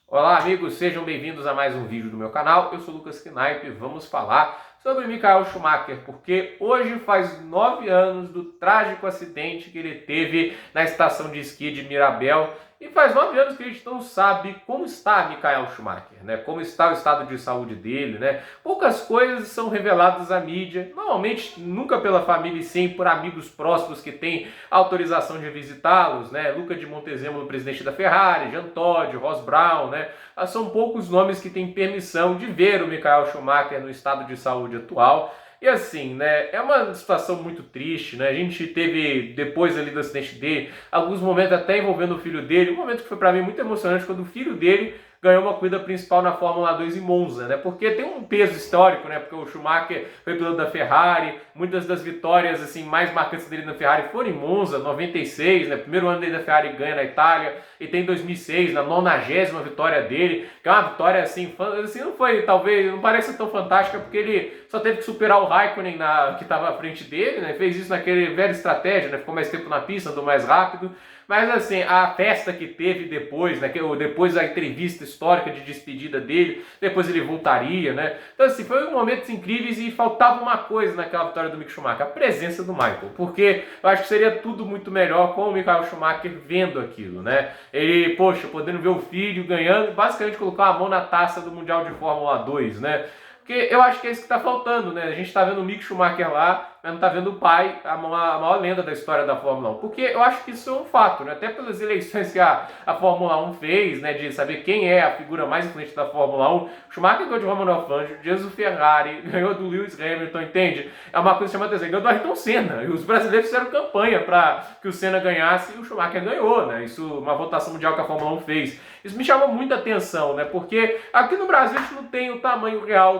Olá amigos, sejam bem-vindos a mais um vídeo do meu canal. Eu sou o Lucas Knaip e vamos falar sobre Michael Schumacher, porque hoje faz 9 anos do trágico acidente que ele teve na estação de esqui de Mirabel. E faz 9 anos que a gente não sabe como está Michael Schumacher, né? Como está o estado de saúde dele, né? Poucas coisas são reveladas à mídia, normalmente nunca pela família e sim por amigos próximos que têm autorização de visitá-los, né? Luca de Montezemolo, presidente da Ferrari, Jean Todt, Ross Brown, né? São poucos nomes que têm permissão de ver o Michael Schumacher no estado de saúde atual. E assim, né, é uma situação muito triste, né? A gente teve, depois ali do acidente dele, alguns momentos até envolvendo o filho dele, um momento que foi para mim muito emocionante, quando o filho dele ganhou uma corrida principal na Fórmula 2 em Monza, né? Porque tem um peso histórico, né? Porque o Schumacher foi piloto da Ferrari, muitas das vitórias assim mais marcantes dele na Ferrari foram em Monza, 96, né? Primeiro ano dele da Ferrari ganha na Itália, e tem 2006, na 90ª vitória dele, que é uma vitória assim não foi, talvez, não parece tão fantástica, porque ele só teve que superar o Raikkonen que estava à frente dele, né? Fez isso naquele velha estratégia, né? Ficou mais tempo na pista, andou mais rápido. Mas assim, a festa que teve depois, né, depois da entrevista histórica de despedida dele, depois ele voltaria, né? Então assim, foi momentos incríveis e faltava uma coisa naquela vitória do Mick Schumacher, a presença do Michael, porque eu acho que seria tudo muito melhor com o Michael Schumacher vendo aquilo, né? Ele, poxa, podendo ver o filho ganhando, basicamente colocar a mão na taça do Mundial de Fórmula 2, né? Porque eu acho que é isso que está faltando, né? A gente está vendo o Mick Schumacher lá, mas não está vendo o pai, a maior lenda da história da Fórmula 1. Porque eu acho que isso é um fato, né? Até pelas eleições que a Fórmula 1 fez, né? De saber quem é a figura mais influente da Fórmula 1. Schumacher ganhou de Romano Fangio, Jesus Ferrari, ganhou do Lewis Hamilton, entende? É uma coisa que chama atenção. Ganhou do Ayrton Senna. E os brasileiros fizeram campanha para que o Senna ganhasse e o Schumacher ganhou, né? Isso, uma votação mundial que a Fórmula 1 fez. Isso me chamou muita atenção, né? Porque aqui no Brasil a gente não tem o tamanho real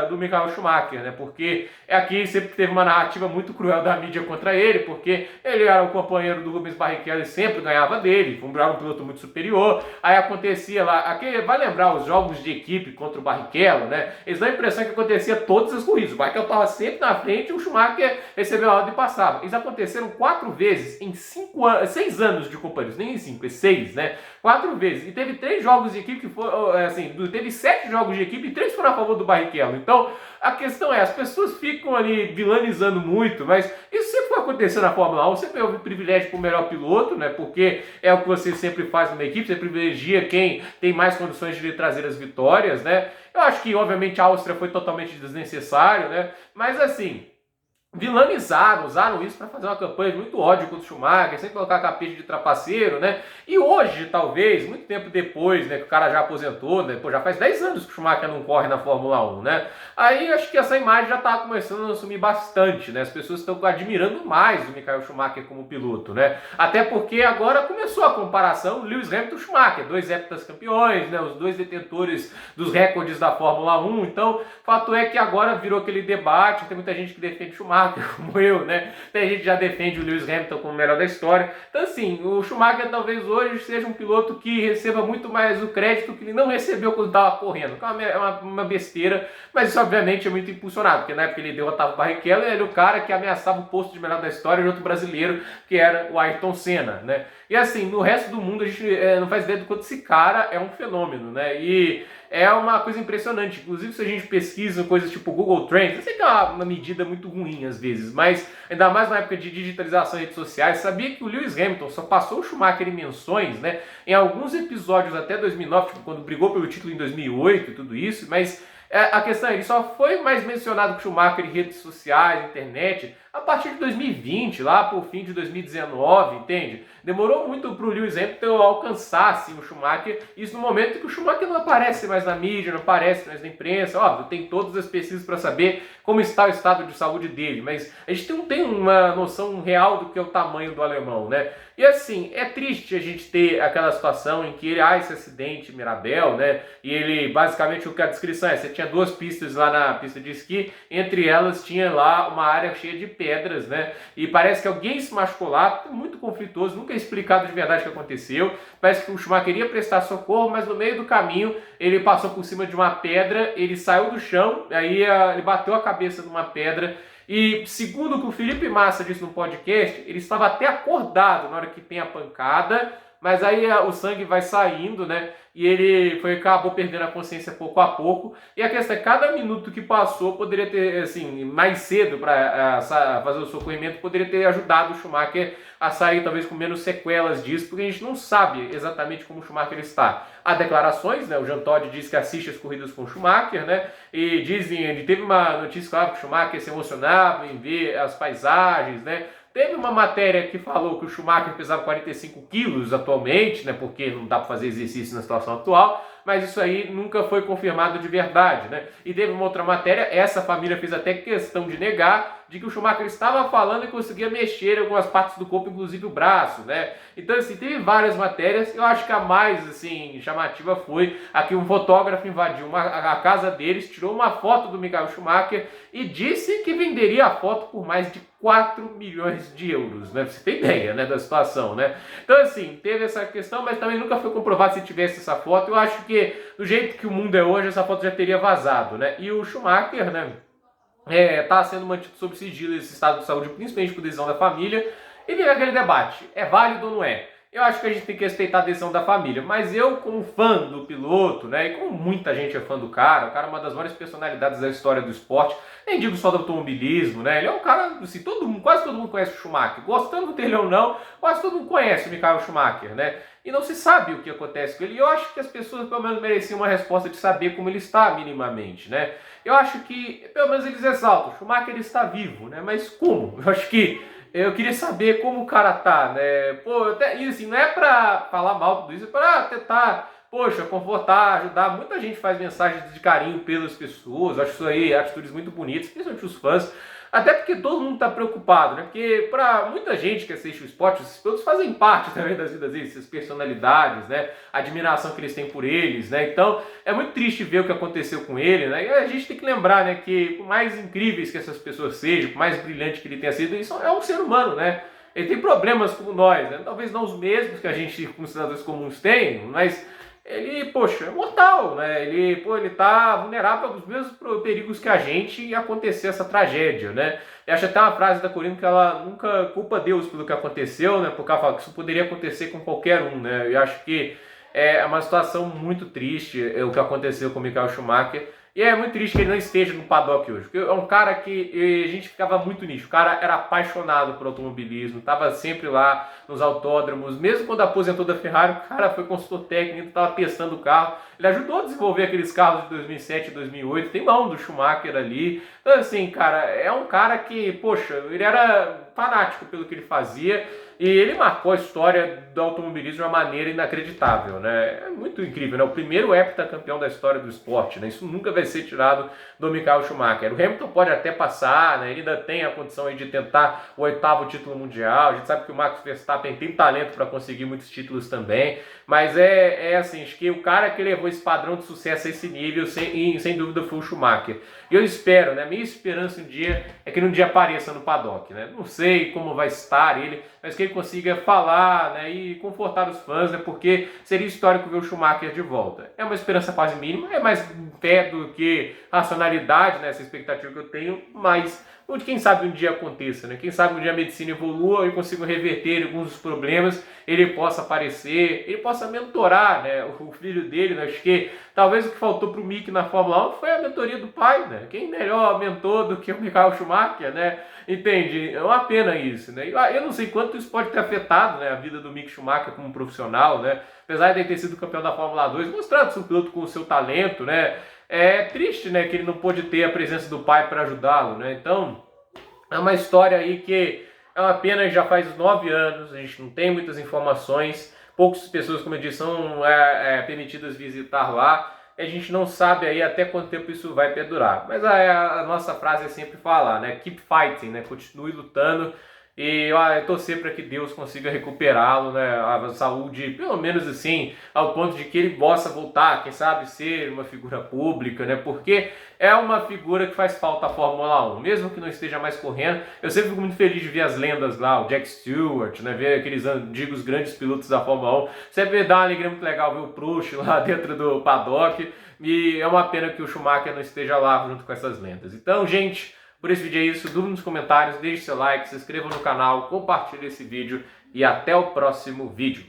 do Michael Schumacher, né? Porque aqui sempre teve uma narrativa muito cruel da mídia contra ele, porque ele era o companheiro do Rubens Barrichello e sempre ganhava dele, foi um piloto muito superior. Aí acontecia lá, aqui vai lembrar os jogos de equipe contra o Barrichello, né? Eles dão a impressão que acontecia todas as corridas. O Barrichello estava sempre na frente e o Schumacher recebeu a ordem e passava. Eles aconteceram 4 vezes em 6 anos de companheiros, nem em 5, é 6, né? 4 vezes. E teve 3 jogos de equipe que foram, assim, teve 7 jogos de equipe e 3 foram a favor do Barrichello. Então, a questão é, as pessoas ficam ali vilanizando muito, mas isso sempre vai acontecer na Fórmula 1, sempre houve privilégio para o melhor piloto, né? Porque é o que você sempre faz numa equipe, você privilegia quem tem mais condições de lhe trazer as vitórias, né? Eu acho que, obviamente, a Áustria foi totalmente desnecessário, né? Mas, assim, vilanizaram, usaram isso para fazer uma campanha de muito ódio contra o Schumacher, sem colocar capete de trapaceiro, né? E hoje, talvez, muito tempo depois, né, que o cara já aposentou, né? Pô, já faz 10 anos que o Schumacher não corre na Fórmula 1, né? Aí acho que essa imagem já está começando a assumir bastante, né? As pessoas estão admirando mais o Michael Schumacher como piloto, né? Até porque agora começou a comparação Lewis Hamilton e Schumacher, 2 heptacampeões, né? Os 2 detentores dos recordes da Fórmula 1. Então, fato é que agora virou aquele debate, tem muita gente que defende Schumacher, como eu, né? Tem gente que já defende o Lewis Hamilton como o melhor da história. Então, assim, o Schumacher talvez hoje seja um piloto que receba muito mais o crédito que ele não recebeu quando estava correndo. É uma besteira, mas isso obviamente é muito impulsionado, porque na época ele derrotava o Barrichello, ele era o cara que ameaçava o posto de melhor da história de outro brasileiro, que era o Ayrton Senna, né? E assim, no resto do mundo a gente não faz ideia do quanto esse cara é um fenômeno, né? E é uma coisa impressionante. Inclusive, se a gente pesquisa coisas tipo Google Trends, eu sei que é uma medida muito ruim às vezes, mas ainda mais na época de digitalização de redes sociais, sabia que o Lewis Hamilton só passou o Schumacher em menções, né? Em alguns episódios até 2009, tipo, quando brigou pelo título em 2008 e tudo isso, mas a questão é, ele só foi mais mencionado que o Schumacher em redes sociais, internet, a partir de 2020, lá por fim de 2019, entende? Demorou muito para o Lewis Hamilton alcançar assim, o Schumacher, isso no momento que o Schumacher não aparece mais na mídia, não aparece mais na imprensa, óbvio, tem todas as pesquisas para saber como está o estado de saúde dele, mas a gente não tem uma noção real do que é o tamanho do alemão, né? E assim, é triste a gente ter aquela situação em que ele, esse acidente em Mirabel, né? E ele, basicamente, o que a descrição é, você tinha 2 pistas lá na pista de esqui, entre elas tinha lá uma área cheia de pedras, né? E parece que alguém se machucou lá, muito conflituoso, nunca é explicado de verdade o que aconteceu. Parece que o Schumacher queria prestar socorro, mas no meio do caminho ele passou por cima de uma pedra, ele saiu do chão, aí ele bateu a cabeça numa pedra. E segundo o que o Felipe Massa disse no podcast, ele estava até acordado na hora que tem a pancada, Mas aí o sangue vai saindo, né? E ele acabou perdendo a consciência pouco a pouco. E a questão é, cada minuto que passou poderia ter, assim, mais cedo para fazer o socorrimento, poderia ter ajudado o Schumacher a sair talvez com menos sequelas disso, porque a gente não sabe exatamente como o Schumacher está. Há declarações, né? O Jean Todt diz que assiste as corridas com o Schumacher, né? E dizem, ele teve uma notícia, claro, que o Schumacher se emocionava em ver as paisagens, né? Teve uma matéria que falou que o Schumacher pesava 45 quilos atualmente, né, porque não dá para fazer exercício na situação atual, mas isso aí nunca foi confirmado de verdade, né? E teve uma outra matéria, essa família fez até questão de negar, de que o Schumacher estava falando e conseguia mexer em algumas partes do corpo, inclusive o braço, né? Então, assim, teve várias matérias. Eu acho que a mais, assim, chamativa foi a que um fotógrafo invadiu a casa deles, tirou uma foto do Michael Schumacher e disse que venderia a foto por mais de 4 milhões de euros, né? Pra você ter ideia, né, da situação, né? Então, assim, teve essa questão, mas também nunca foi comprovado se tivesse essa foto. Eu acho que, do jeito que o mundo é hoje, essa foto já teria vazado, né? E o Schumacher, né, está sendo mantido sob sigilo esse estado de saúde, principalmente por decisão da família, e vem aquele debate, é válido ou não é? Eu acho que a gente tem que respeitar a decisão da família, mas eu, como fã do piloto, né, e como muita gente é fã do cara, o cara é uma das maiores personalidades da história do esporte, nem digo só do automobilismo, né, ele é um cara, assim, quase todo mundo conhece o Schumacher, gostando dele ou não, quase todo mundo conhece o Michael Schumacher, né, e não se sabe o que acontece com ele, e eu acho que as pessoas pelo menos mereciam uma resposta de saber como ele está minimamente, né. Eu acho que, pelo menos eles exaltam, o Schumacher ele está vivo, né, mas como? Eu acho que eu queria saber como o cara tá, né? Pô, e assim, não é pra falar mal tudo isso, é pra tentar, poxa, confortar, ajudar. Muita gente faz mensagens de carinho pelas pessoas, acho isso aí atitudes muito bonitas, principalmente os fãs. Até porque todo mundo está preocupado, né? Porque para muita gente que assiste o esporte, os pilotos fazem parte também das vidas deles, essas personalidades, né? A admiração que eles têm por eles, né? Então é muito triste ver o que aconteceu com ele, né? E a gente tem que lembrar, né, que por mais incríveis que essas pessoas sejam, por mais brilhante que ele tenha sido, isso é um ser humano, né? Ele tem problemas como nós, né? Talvez não os mesmos que a gente, como cidadãos comuns, tem, mas ele, poxa, é mortal, né? Ele tá vulnerável aos mesmos perigos que a gente e acontecer essa tragédia, né? Eu acho até uma frase da Corina que ela nunca culpa Deus pelo que aconteceu, né? Porque ela fala que isso poderia acontecer com qualquer um, né? Eu acho que é uma situação muito triste o que aconteceu com o Michael Schumacher. E é muito triste que ele não esteja no paddock hoje, porque é um cara que a gente ficava muito nisso. O cara era apaixonado por automobilismo, estava sempre lá nos autódromos. Mesmo quando aposentou da Ferrari, o cara foi consultor técnico, estava testando o carro. Ele ajudou a desenvolver aqueles carros de 2007 e 2008, tem mão do Schumacher ali. Então, assim, cara, é um cara que, poxa, ele era fanático pelo que ele fazia. E ele marcou a história do automobilismo de uma maneira inacreditável, né? É muito incrível, né? O primeiro heptacampeão da história do esporte, né? Isso nunca vai ser tirado do Michael Schumacher. O Hamilton pode até passar, né? Ele ainda tem a condição aí de tentar o 8º título mundial. A gente sabe que o Max Verstappen tem talento para conseguir muitos títulos também. Mas assim, acho que o cara que levou esse padrão de sucesso a esse nível, sem dúvida, foi o Schumacher. E eu espero, né? Minha esperança um dia é que um dia apareça no paddock, né? Não sei como vai estar ele, mas que ele consiga falar, né, e confortar os fãs, né, porque seria histórico ver o Schumacher de volta. É uma esperança quase mínima, é mais fé do que racionalidade, né, essa expectativa que eu tenho, mas quem sabe um dia aconteça, né? Quem sabe um dia a medicina evolua e consiga reverter alguns dos problemas, ele possa aparecer, ele possa mentorar, né, o filho dele, né? Acho que talvez o que faltou para o Mick na Fórmula 1 foi a mentoria do pai, né? Quem melhor mentor do que o Michael Schumacher, né? Entende? É uma pena isso, né? Eu não sei quanto isso pode ter afetado, né, a vida do Mick Schumacher como profissional, né? Apesar de ele ter sido campeão da Fórmula 2, mostrando-se um piloto com o seu talento, né? É triste, né, que ele não pôde ter a presença do pai para ajudá-lo, né? Então, é uma história aí que é uma pena que já faz 9 anos, a gente não tem muitas informações, poucas pessoas, como eu disse, são permitidas visitar lá, e a gente não sabe aí até quanto tempo isso vai perdurar. Mas a nossa frase é sempre falar, né? Keep fighting, né? Continue lutando. E torcer para que Deus consiga recuperá-lo, né, a saúde, pelo menos assim, ao ponto de que ele possa voltar, quem sabe ser uma figura pública, né, porque é uma figura que faz falta à Fórmula 1, mesmo que não esteja mais correndo. Eu sempre fico muito feliz de ver as lendas lá, o Jack Stewart, né, ver aqueles antigos grandes pilotos da Fórmula 1, sempre dá uma alegria muito legal ver o Prost lá dentro do paddock, e é uma pena que o Schumacher não esteja lá junto com essas lendas. Então, gente, por esse vídeo é isso, dúvida nos comentários, deixe seu like, se inscreva no canal, compartilhe esse vídeo e até o próximo vídeo.